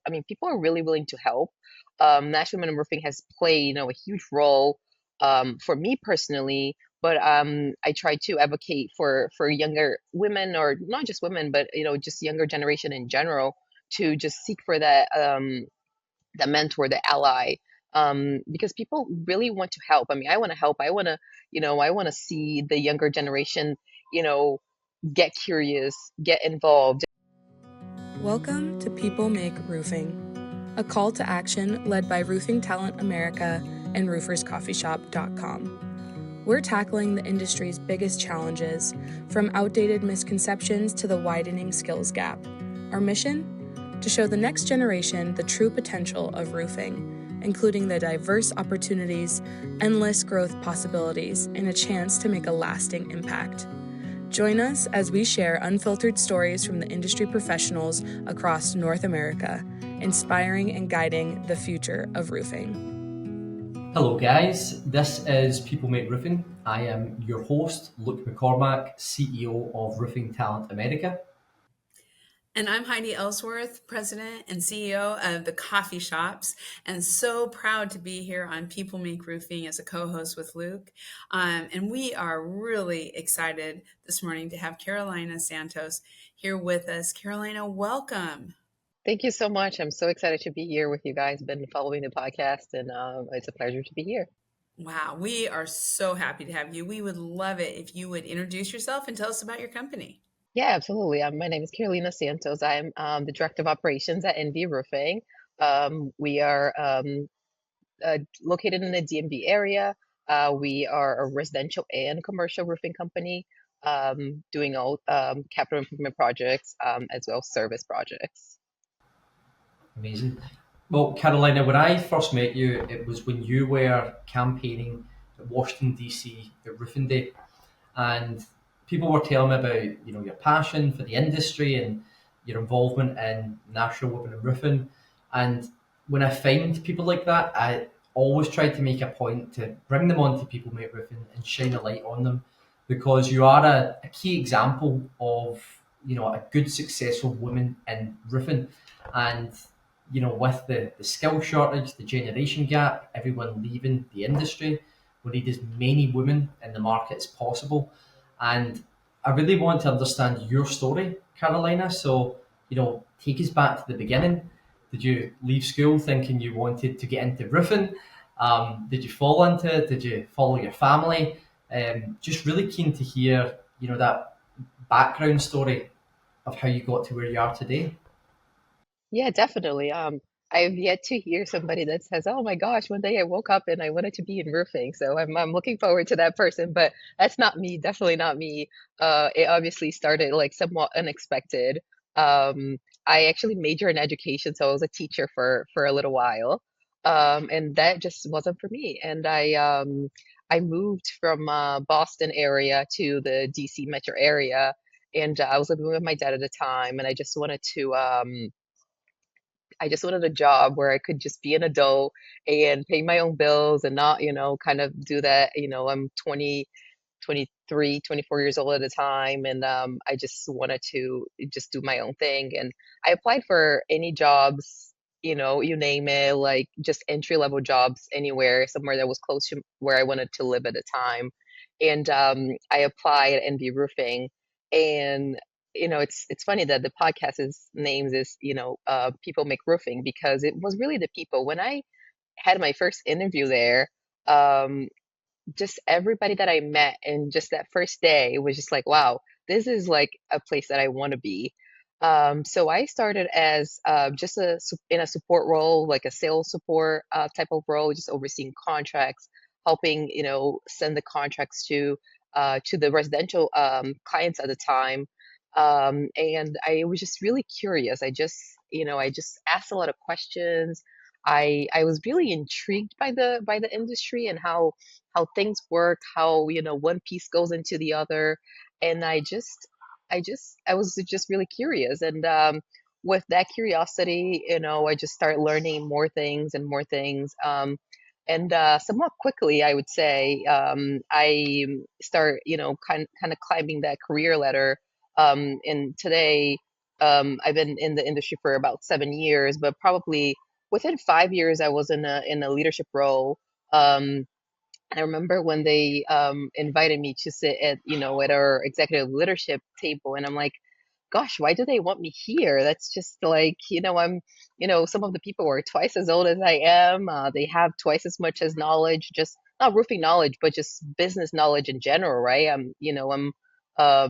I mean, people are really willing to help. National Women in Roofing has played, a huge role for me personally. But I try to advocate for younger women, or not just women, but just younger generation in general, to just seek for that mentor, the ally, because people really want to help. I mean, I want to help. I want to see the younger generation, you know, get curious, get involved. Welcome to People Make Roofing, a call to action led by Roofing Talent America and rooferscoffeeshop.com. We're tackling the industry's biggest challenges, from outdated misconceptions to the widening skills gap. Our mission? To show the next generation the true potential of roofing, including the diverse opportunities, endless growth possibilities, and a chance to make a lasting impact. Join us as we share unfiltered stories from the industry professionals across North America, inspiring and guiding the future of roofing. Hello guys, this is People Make Roofing. I am your host, Luke McCormack, CEO of Roofing Talent America. And I'm Heidi Ellsworth, President and CEO of the Coffee Shops, and so proud to be here on People Make Roofing as a co-host with Luke. And we are really excited this morning to have Carolina Santos here with us. Carolina, welcome. Thank you so much. I'm so excited to be here with you guys. Been following the podcast, and it's a pleasure to be here. Wow, we are so happy to have you. We would love it if you would introduce yourself and tell us about your company. Yeah, absolutely. My name is Carolina Santos. I'm the Director of Operations at NV Roofing. We are located in the DMV area. We are a residential and commercial roofing company, doing all capital improvement projects, as well as service projects. Amazing. Well, Carolina, when I first met you, it was when you were campaigning at Washington, DC at Roofing Day. And people were telling me about, your passion for the industry and your involvement in National Women in Roofing. And when I find people like that, I always try to make a point to bring them onto People Make Roofing and shine a light on them, because you are a key example of, a good, successful woman in roofing. And, with the skill shortage, the generation gap, everyone leaving the industry, we need as many women in the market as possible. And I really want to understand your story, Carolina. So, take us back to the beginning. Did you leave school thinking you wanted to get into roofing? Did you fall into it? Did you follow your family? Just really keen to hear, that background story of how you got to where you are today. Yeah, definitely. I've yet to hear somebody that says, "Oh my gosh, one day I woke up and I wanted to be in roofing." So I'm looking forward to that person, but that's not me, definitely not me. It obviously started like somewhat unexpected. I actually majored in education, so I was a teacher for a little while. And that just wasn't for me. And I moved from Boston area to the DC metro area, and I was living with my dad at the time, and I just wanted a job where I could just be an adult and pay my own bills and not, kind of do that. I'm 20, 23, 24 years old at the time. And I just wanted to just do my own thing. And I applied for any jobs, you name it, like just entry level jobs anywhere, somewhere that was close to where I wanted to live at the time. And I applied at NV Roofing. And it's funny that the podcast's names is People Make Roofing, because it was really the people. When I had my first interview there, um just everybody that I met, and just that first day, it was just like, wow, this is like a place that I want to be. So I started as just in a support role, like a sales support type of role, just overseeing contracts, helping send the contracts to the residential clients at the time. And I was just really curious. I just asked a lot of questions. I was really intrigued by the industry and how things work, how one piece goes into the other. And I was just really curious. And with that curiosity, I just started learning more things and more things. And somewhat quickly, I would say, I start kind of climbing that career ladder. And today, I've been in the industry for about 7 years, but probably within 5 years, I was in a leadership role. Um, I remember when they invited me to sit at, at our executive leadership table, and I'm like, gosh, why do they want me here? That's just like, some of the people are twice as old as I am. They have twice as much as knowledge, just not roofing knowledge, but just business knowledge in general, right? I'm a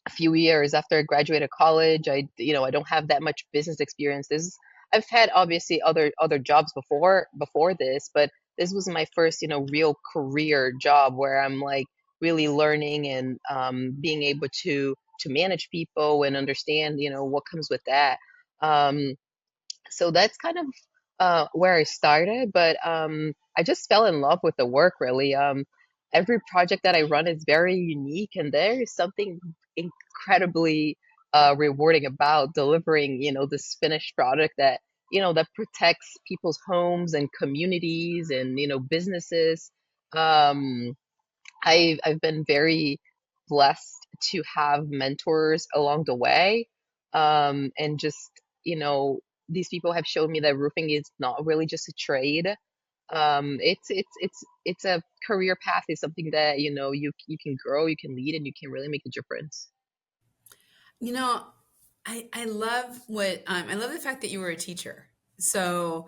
few years after I graduated college. I don't have that much business experience. I've had obviously other jobs before this, but this was my first, real career job where I'm like really learning and being able to manage people and understand, what comes with that. Um, so that's kind of where I started, but I just fell in love with the work really. Every project that I run is very unique, and there is something incredibly rewarding about delivering, this finished product that protects people's homes and communities and, businesses. Um, I've been very blessed to have mentors along the way. And just, these people have shown me that roofing is not really just a trade. It's a career path. Is something that, you can grow, you can lead, and you can really make a difference. You know, I love what I love the fact that you were a teacher. So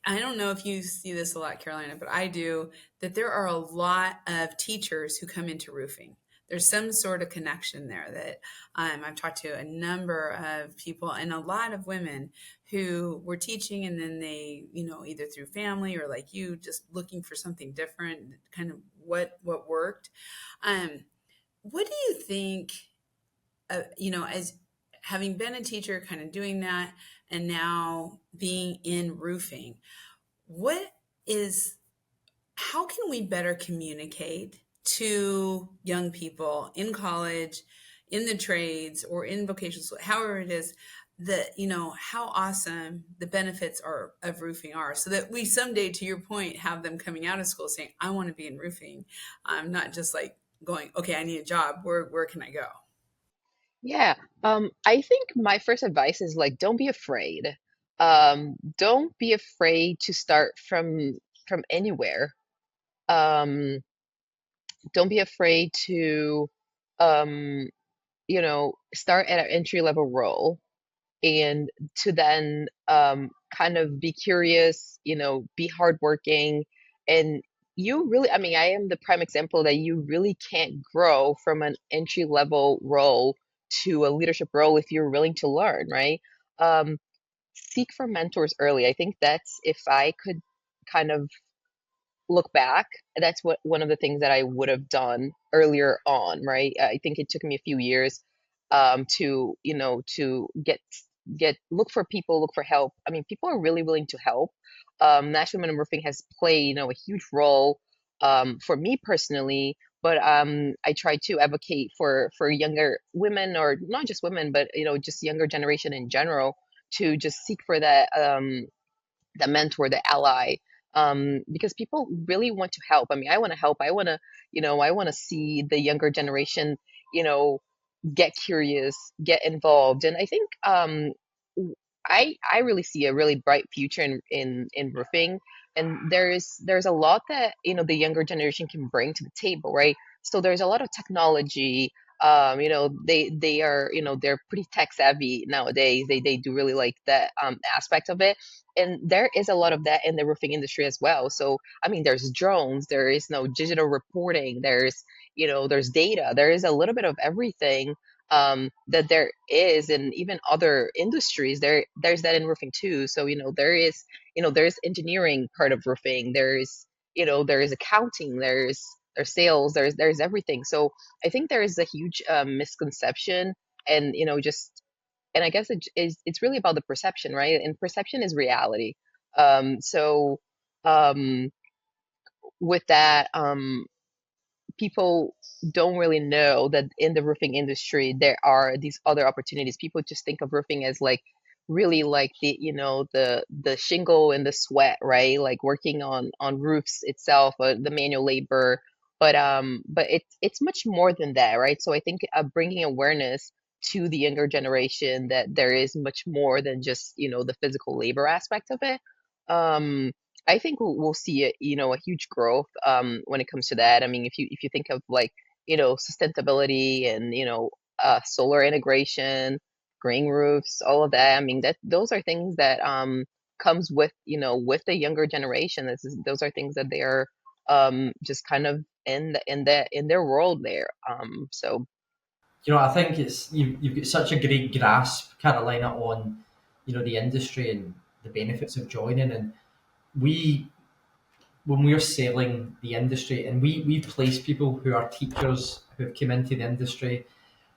I don't know if you see this a lot, Carolina, but I do, that there are a lot of teachers who come into roofing. There's some sort of connection there that I've talked to a number of people and a lot of women who were teaching, and then they, either through family or like you, just looking for something different, kind of what worked. Um, what do you think? As having been a teacher, kind of doing that, and now being in roofing, what is, how can we better communicate to young people in college, in the trades, or in vocational school, however it is, that, how awesome the benefits are of roofing are, so that we someday, to your point, have them coming out of school saying, I want to be in roofing. I'm not just like going, okay, I need a job. Where can I go? Yeah. I think my first advice is like, don't be afraid. Don't be afraid to start from anywhere. Um, don't be afraid to um, start at an entry level role and to then kind of be curious, be hardworking. And you really, I mean, I am the prime example that you really can't grow from an entry level role to a leadership role if you're willing to learn, right? Um, Seek for mentors early. I think that's, if I could kind of look back, that's what one of the things that I would have done earlier on, right? I think it took me a few years to, to get look for people, look for help. I mean, people are really willing to help. National Women in Roofing has played, a huge role for me personally, but I try to advocate for younger women, or not just women, but just younger generation in general, to just seek for that mentor, the ally, because people really want to help. I mean, I want to help. I want to see the younger generation, you know, get curious, get involved. And I think I really see a really bright future in roofing. And there's a lot that, the younger generation can bring to the table, right? So there's a lot of technology. They are, they're pretty tech savvy nowadays. They do really like that aspect of it. And there is a lot of that in the roofing industry as well. So I mean, there's drones, there is no digital reporting, there's data, there is a little bit of everything that there is in even other industries. There's that in roofing too. So there's engineering part of roofing. There is accounting. There's sales. There's everything. So I think there is a huge misconception, and just and I guess it's really about the perception, right? And perception is reality. So um, with that, people don't really know that in the roofing industry there are these other opportunities. People just think of roofing as like really like the shingle and the sweat, right? Like working on roofs itself, the manual labor. But it's much more than that, right? So I think bringing awareness to the younger generation that there is much more than just, the physical labor aspect of it. Um, I think we'll see a huge growth when it comes to that. I mean, if you think of like, sustainability and, solar integration, green roofs, all of that. I mean, that those are things that comes with, with the younger generation. Those are things that they are just kind of in their world there. So I think you've got such a great grasp, Carolina, on the industry and the benefits of joining. And we, when we're selling the industry, and we place people who are teachers who have come into the industry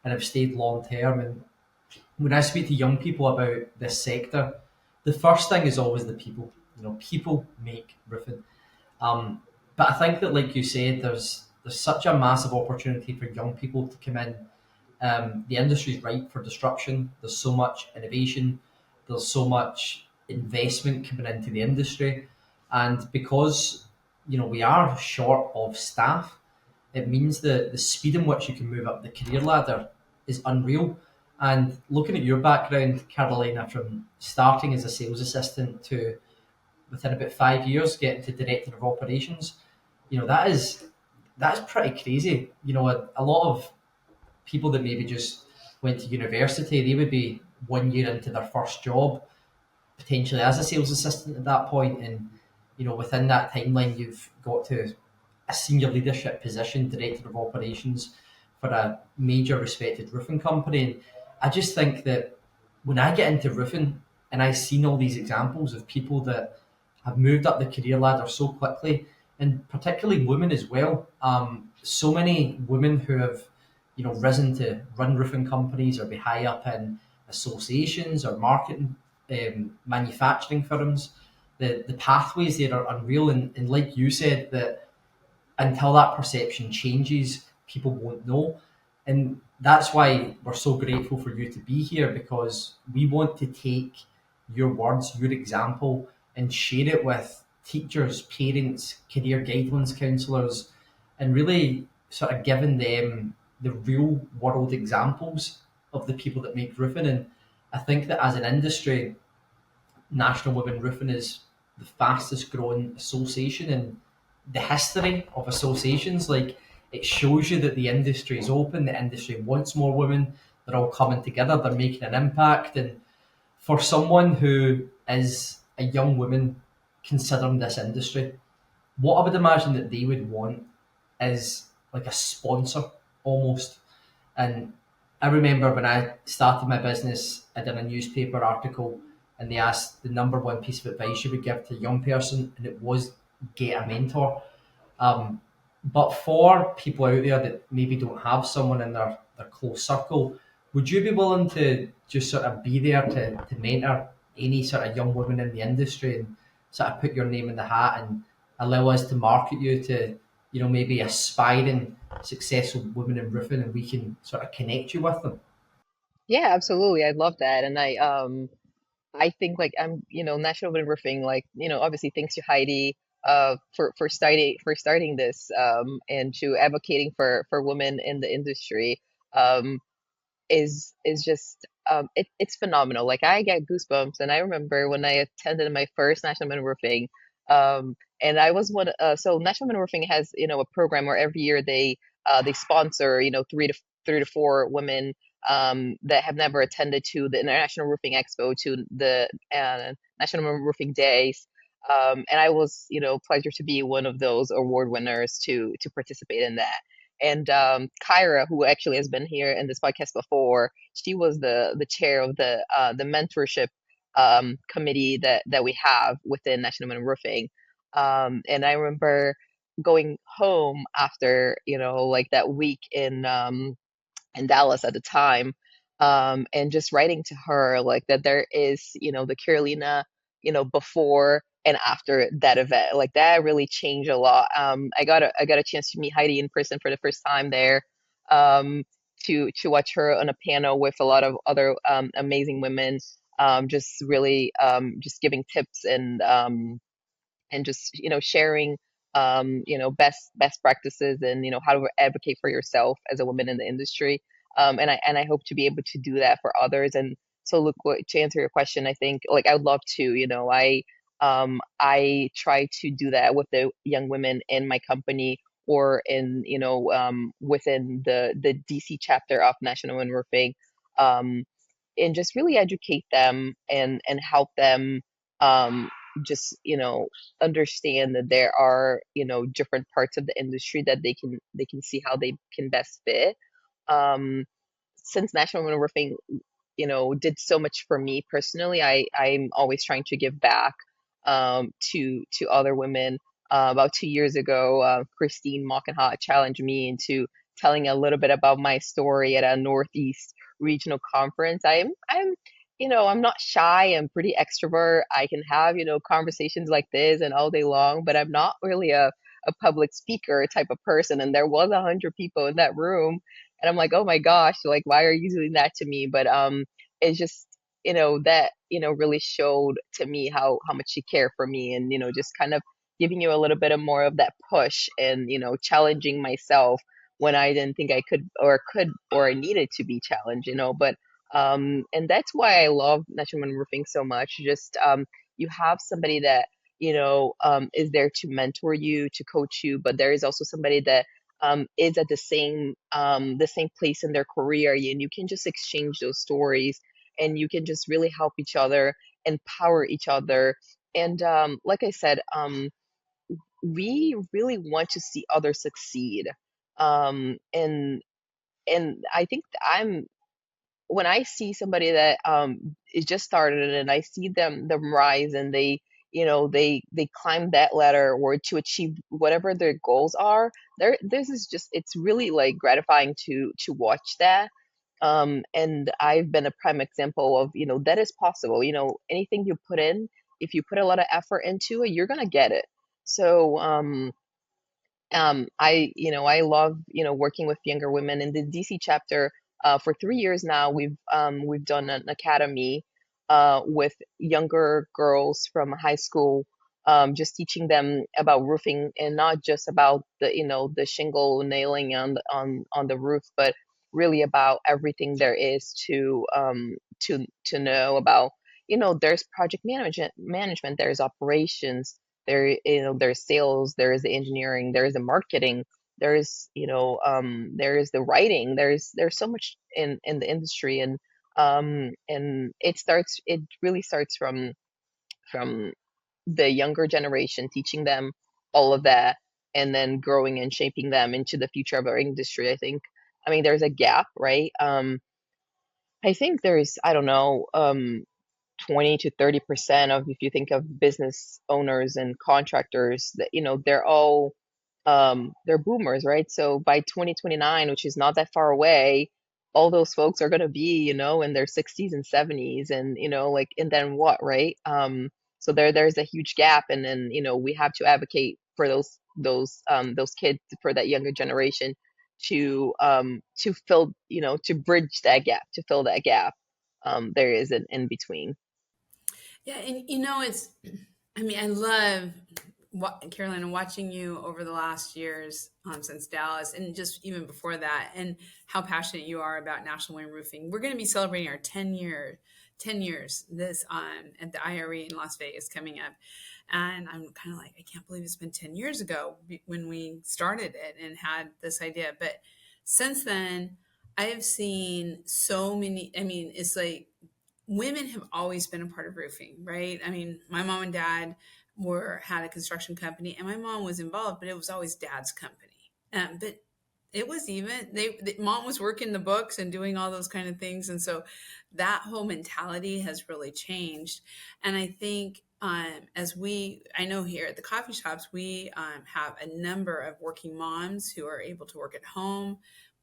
and have stayed long term. And when I speak to young people about this sector, the first thing is always the people. People make roofing. Um, but I think that, like you said, there's such a massive opportunity for young people to come in. The industry is ripe for disruption. There's so much innovation. There's so much investment coming into the industry, and because we are short of staff, it means that the speed in which you can move up the career ladder is unreal. And looking at your background, Carolina, from starting as a sales assistant to within about 5 years getting to director of operations, that's pretty crazy. A lot of people that maybe just went to university, they would be 1 year into their first job, potentially as a sales assistant at that point, and within that timeline, you've got to a senior leadership position, director of operations for a major respected roofing company. And I just think that when I get into roofing and I've seen all these examples of people that have moved up the career ladder so quickly, and particularly women as well. So many women who have, risen to run roofing companies or be high up in associations or marketing, manufacturing firms. The pathways there are unreal, and like you said, that until that perception changes, people won't know. And that's why we're so grateful for you to be here, because we want to take your words, your example, and share it with teachers, parents, career guidelines counsellors, and really sort of giving them the real world examples of the people that make roofing. And I think that as an industry, National Women Roofing is the fastest growing association in the history of associations. Like, it shows you that the industry is open, the industry wants more women, they're all coming together, they're making an impact. And for someone who is a young woman considering this industry, what I would imagine that they would want is like a sponsor almost. And I remember when I started my business, I did a newspaper article and they asked the number one piece of advice you would give to a young person, and it was get a mentor. But for people out there that maybe don't have someone in their close circle, would you be willing to just sort of be there to mentor any sort of young woman in the industry and sort of put your name in the hat and allow us to market you to, maybe aspiring successful women in roofing, and we can sort of connect you with them? yeah, absolutely. I love that. And I think like National Women Roofing, like, obviously thanks to Heidi for starting this and to advocating for women in the industry. Um is just it's phenomenal. Like I get goosebumps, and I remember when I attended my first National Men Roofing, and I was one. So National Men Roofing has a program where every year they sponsor three to four women that have never attended to the International Roofing Expo, to the National Men Roofing Days. And I was, pleasure to be one of those award winners to participate in that. And Kyra, who actually has been here in this podcast before, she was the chair of the mentorship committee that we have within National Men Roofing. And I remember going home after like that week in Dallas at the time, and just writing to her like that there is the Carolina before and after that event. Like that really changed a lot. I got a chance to meet Heidi in person for the first time there, um, to watch her on a panel with a lot of other amazing women, just really just giving tips and just sharing best practices and how to advocate for yourself as a woman in the industry. And I hope to be able to do that for others. And so, look, to answer your question, I think like I would love to, I try to do that with the young women in my company or in, within the DC chapter of National Women Roofing, um, and just really educate them and help them, um, just, understand that there are, different parts of the industry that they can see how they can best fit. Um, since National Women Roofing, did so much for me personally, I'm always trying to give back, to other women. About 2 years ago, Christine Mockenhot challenged me into telling a little bit about my story at a Northeast regional conference. I'm not shy. I'm pretty extrovert. I can have, conversations like this and all day long, but I'm not really a public speaker type of person. And there was 100 people in that room, and I'm like, oh my gosh, like why are you doing that to me? But it's just, that, really showed to me how much she cared for me, and, just kind of giving you a little bit of more of that push, and, challenging myself when I didn't think I could or I needed to be challenged, but and that's why I love National Women Roofing so much. Just you have somebody that, is there to mentor you, to coach you, but there is also somebody that, is at the same place in their career, and you can just exchange those stories, and you can just really help each other, empower each other. And like I said, we really want to see others succeed. And I think when I see somebody that is just started, and I see them rise, and they climb that ladder or to achieve whatever their goals are, this is just, it's really like gratifying to watch that. And I've been a prime example of, that is possible. Anything you put in, if you put a lot of effort into it, you're gonna get it. So I love, working with younger women in the DC chapter. For 3 years now, we've done an academy, with younger girls from high school, just teaching them about roofing, and not just about the shingle nailing on the roof, but really about everything there is to know about. There's project management, there's operations, there's sales, there is the engineering, there is the marketing, there is the writing, there's so much in the industry. And it really starts from the younger generation, teaching them all of that, and then growing and shaping them into the future of our industry. I mean, there's a gap, right? I think there's, I don't know, 20 to 30% of, if you think of business owners and contractors, that they're boomers, right? So by 2029, which is not that far away, all those folks are going to be, in their 60s and 70s, and like, and then what, right? So there's a huge gap, and then we have to advocate for those kids, for that younger generation, to fill, to bridge that gap, to fill that gap. There is an in between. Yeah, and it's, I mean, I love Carolina, watching you over the last years, since Dallas, and just even before that, and how passionate you are about National Wing Roofing. We're going to be celebrating our 10 years this at the IRE in Las Vegas coming up. And I'm kind of like, I can't believe it's been 10 years ago when we started it and had this idea. But since then, I have seen so many, I mean, it's like women have always been a part of roofing, right? I mean, my mom and dad had a construction company, and my mom was involved, but it was always dad's company. But it was even mom was working the books and doing all those kind of things, and so that whole mentality has really changed. And I think, I know here at the coffee shops, we have a number of working moms who are able to work at home,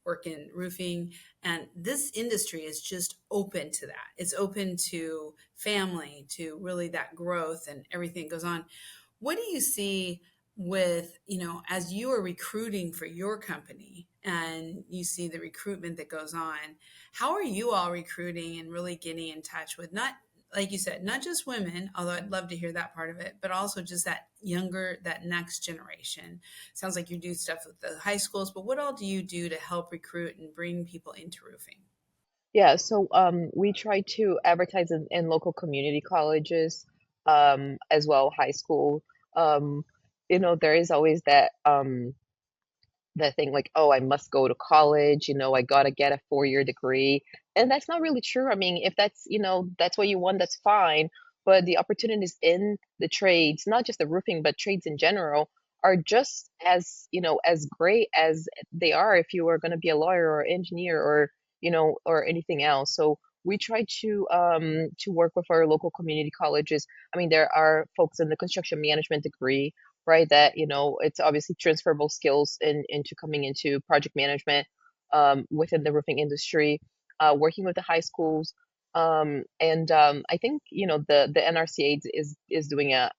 work in roofing, and this industry is just open to that. It's open to family, to really that growth and everything that goes on. What do you see with, as you are recruiting for your company and you see the recruitment that goes on, how are you all recruiting and really getting in touch with, not like you said, not just women, although I'd love to hear that part of it, but also just that younger, that next generation. Sounds like you do stuff with the high schools, but what all do you do to help recruit and bring people into roofing? Yeah, so we try to advertise in local community colleges, as well, high school. Um, there is always that thing like, oh, I must go to college, I gotta get a 4-year degree. And that's not really true. I mean, if that's what you want, that's fine. But the opportunities in the trades, not just the roofing, but trades in general, are just as great as they are if you are going to be a lawyer or engineer or anything else. So we try to work with our local community colleges. I mean, there are folks in the construction management degree, right? That, it's obviously transferable skills into coming into project management within the roofing industry, working with the high schools. And I think, the NRCA is doing a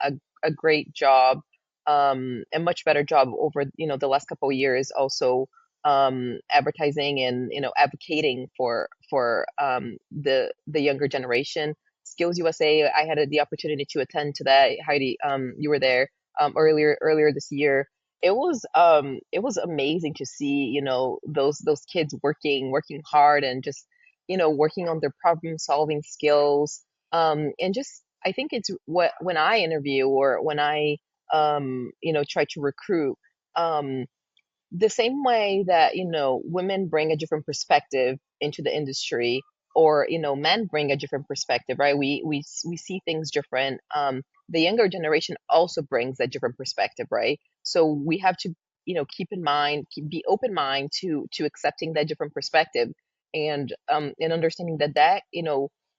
great job, a much better job over, the last couple of years, also advertising and, advocating for the younger generation. Skills USA, I had the opportunity to attend to that. Heidi, you were there earlier this year. It was amazing to see, those kids working hard and just, working on their problem solving skills. And just, I think it's what when I interview or when I try to recruit, um the same way that women bring a different perspective into the industry, or men bring a different perspective, right? We see things different. The younger generation also brings a different perspective, right? So we have to keep in mind, be open mind to accepting that different perspective, and understanding that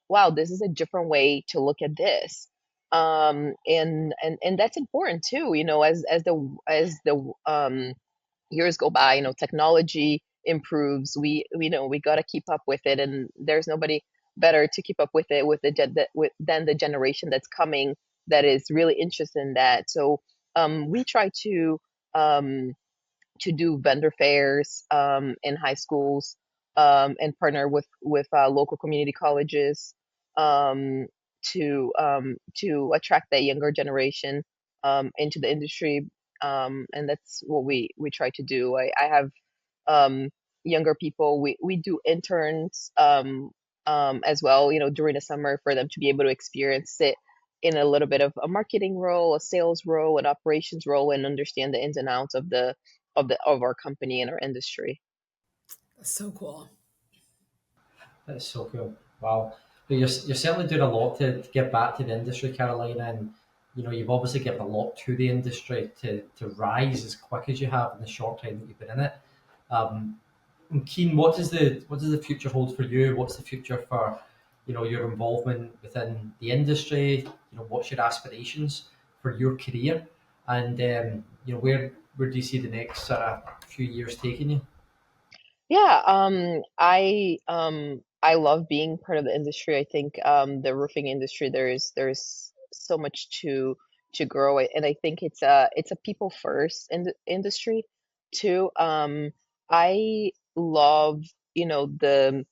wow, this is a different way to look at this. And that's important too, as the years go by, technology improves. We got to keep up with it, and there's nobody better to keep up with it than the generation that's coming, that is really interested in that. So we try um, to do vendor fairs in high schools, and partner with local community colleges, um, to attract that younger generation into the industry. And that's what we try to do. I have um, younger people. We do interns as well, during the summer, for them to be able to experience it in a little bit of a marketing role, a sales role, an operations role, and understand the ins and outs of our company and our industry. That's so cool. That's so cool. Wow. But you're certainly doing a lot to get back to the industry, Carolina, and you've obviously given a lot to the industry to rise as quick as you have in the short time that you've been in it. Um, I'm keen. What does the future hold for you? What's the future for your involvement within the industry? What's your aspirations for your career, and where do you see the next few years taking you? Yeah, I love being part of the industry. I think the roofing industry, there's so much to grow it, and I think it's a people first industry too. I love, the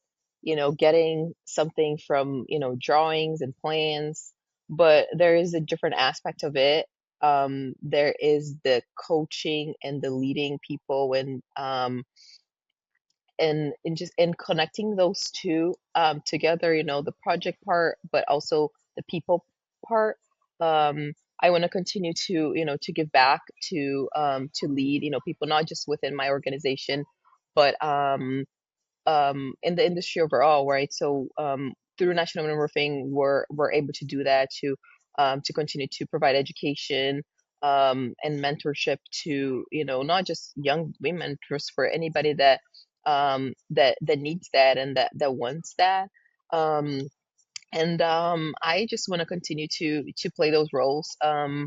getting something from, drawings and plans, but there is a different aspect of it. There is the coaching and the leading people, and just in connecting those two together, the project part, but also the people part. I want to continue to give back, to lead, people, not just within my organization, but in the industry overall, right? So through National Women Roofing, we're able to do that, to continue to provide education and mentorship to, not just young women, just for anybody that needs that, and that wants that. Um, and I just want to continue to play those roles, from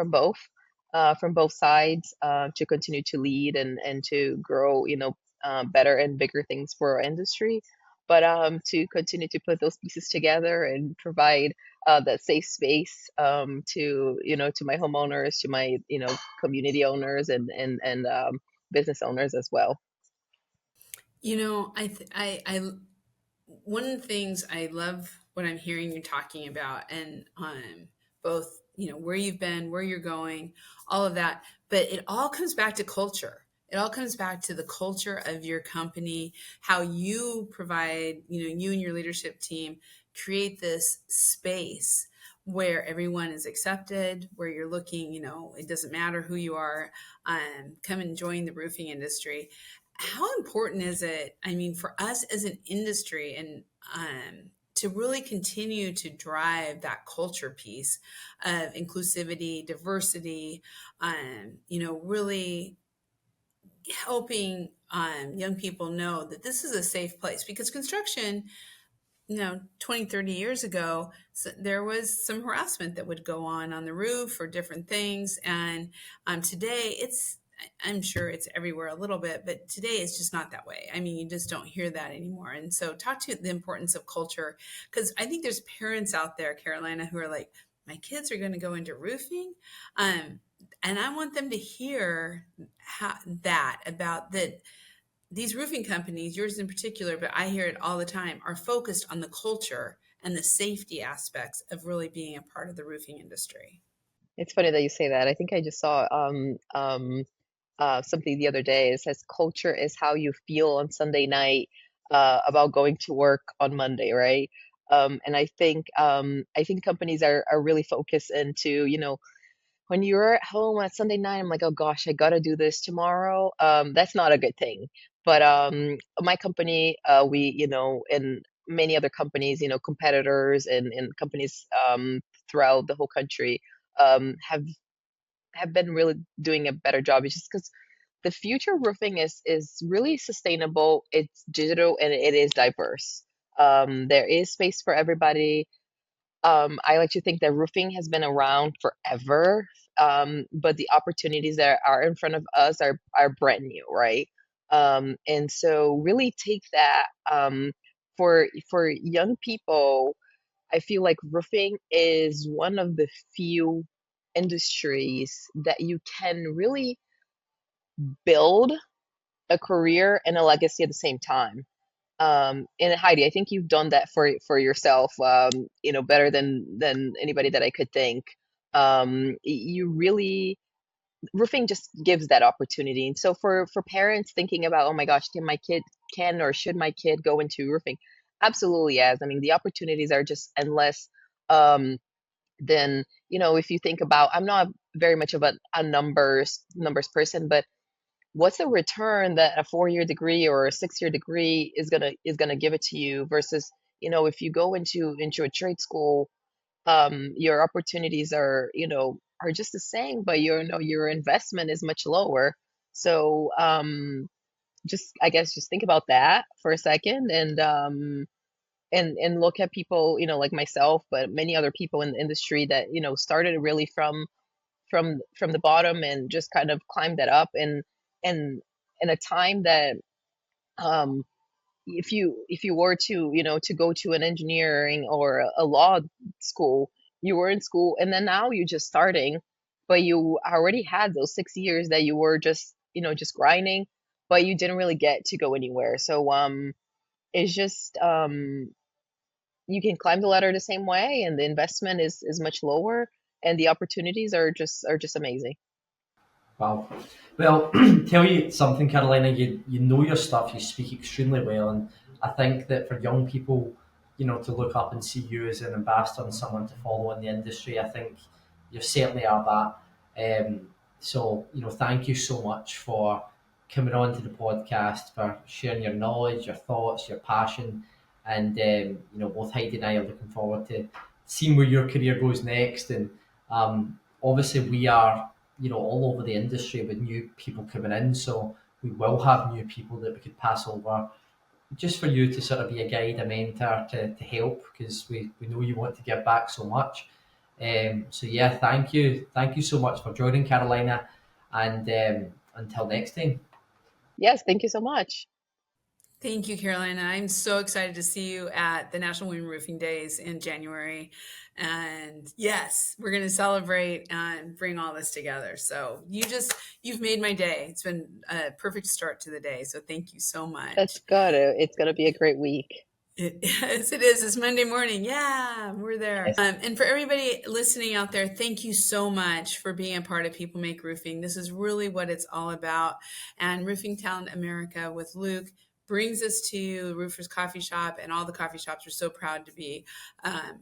both sides, to continue to lead and to grow, better and bigger things for our industry, but to continue to put those pieces together and provide that safe space, to my homeowners, to my community owners, and business owners as well. You know, I one of the things I love what I'm hearing you talking about, and both, where you've been, where you're going, all of that. But it all comes back to culture. It all comes back to the culture of your company, how you provide, you and your leadership team create this space where everyone is accepted, where you're looking, it doesn't matter who you are, come and join the roofing industry. How important is it, I mean, for us as an industry, and to really continue to drive that culture piece of inclusivity, diversity, really helping young people know that this is a safe place, because construction, 20, 30 years ago, so there was some harassment that would go on the roof or different things. And today I'm sure it's everywhere a little bit, but today it's just not that way. I mean, you just don't hear that anymore. And so talk to the importance of culture, because I think there's parents out there, Carolina, who are like, my kids are going to go into roofing. And I want them to hear about that these roofing companies, yours in particular, but I hear it all the time, are focused on the culture and the safety aspects of really being a part of the roofing industry. It's funny that you say that. I think I just saw something the other day. It says culture is how you feel on Sunday night about going to work on Monday, right? And I think companies are really focused into, when you're at home on Sunday night, I'm like, oh gosh, I gotta do this tomorrow. That's not a good thing. But my company, and many other companies, competitors and companies throughout the whole country have been really doing a better job. It's just because the future of roofing is really sustainable. It's digital and it is diverse. There is space for everybody. I like to think that roofing has been around forever, but the opportunities that are in front of us are brand new, right? And so really take that for young people. I feel like roofing is one of the few industries that you can really build a career and a legacy at the same time. And Heidi, I think you've done that for yourself, better than anybody that I could think. You really roofing just gives that opportunity. And so for parents thinking about, oh my gosh, can or should my kid go into roofing? Absolutely, yes. I mean, the opportunities are just endless. Then, if you think about, I'm not very much of a numbers person, but what's the return that a 4-year degree or a 6-year degree is gonna give it to you versus, if you go into a trade school, your opportunities are just the same, but your investment is much lower. So just I guess just think about that for a second, and look at people, like myself, but many other people in the industry that started really from the bottom and just kind of climbed that up, and in a time that um if you were to go to an engineering or a law school, you were in school and then now you're just starting, but you already had those 6 years that you were just grinding, but you didn't really get to go anywhere. So it's just you can climb the ladder the same way, and the investment is much lower, and the opportunities are just amazing. Wow. Well, tell you something, Carolina. You know your stuff. You speak extremely well, and I think that for young people, to look up and see you as an ambassador and someone to follow in the industry, I think you certainly are that. So thank you so much for coming on to the podcast, for sharing your knowledge, your thoughts, your passion, and both Heidi and I are looking forward to seeing where your career goes next. And obviously, we are all over the industry with new people coming in. So we will have new people that we could pass over just for you to sort of be a guide, a mentor to help, because we know you want to give back so much. So yeah, thank you. Thank you so much for joining, Carolina. And until next time. Yes, thank you so much. Thank you, Carolina. I'm so excited to see you at the National Women Roofing Days in January. And yes, we're going to celebrate and bring all this together. So you've made my day. It's been a perfect start to the day. So thank you so That's much. good. It's gonna be a great week. Yes, it is. It's Monday morning. Yeah, we're there. Yes. And for everybody listening out there, thank you so much for being a part of People Make Roofing. This is really what it's all about. And Roofing Talent America with Luke brings us to Roofer's Coffee Shop, and all the coffee shops are so proud to be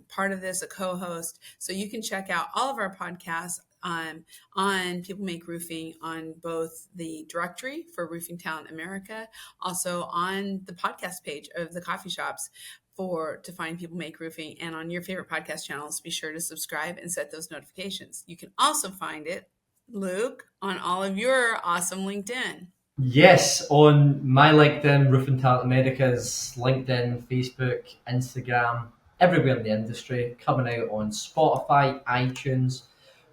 part of this, a co-host. So you can check out all of our podcasts on People Make Roofing on both the directory for Roofing Talent America, also on the podcast page of the coffee shops to find People Make Roofing, and on your favorite podcast channels. Be sure to subscribe and set those notifications. You can also find it, Luke, on all of your awesome LinkedIn. Yes, on my LinkedIn, Roofing Talent America's LinkedIn, Facebook, Instagram, everywhere in the industry, coming out on Spotify, iTunes,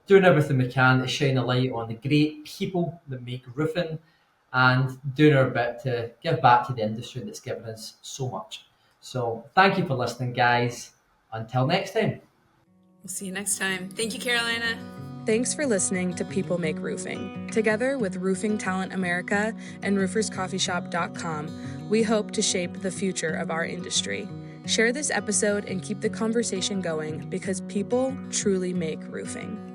doing everything we can to shine a light on the great people that make roofing and doing our bit to give back to the industry that's given us so much. So thank you for listening, guys. Until next time. We'll see you next time. Thank you, Carolina. Thanks for listening to People Make Roofing. Together with Roofing Talent America and rooferscoffeeshop.com, we hope to shape the future of our industry. Share this episode and keep the conversation going, because people truly make roofing.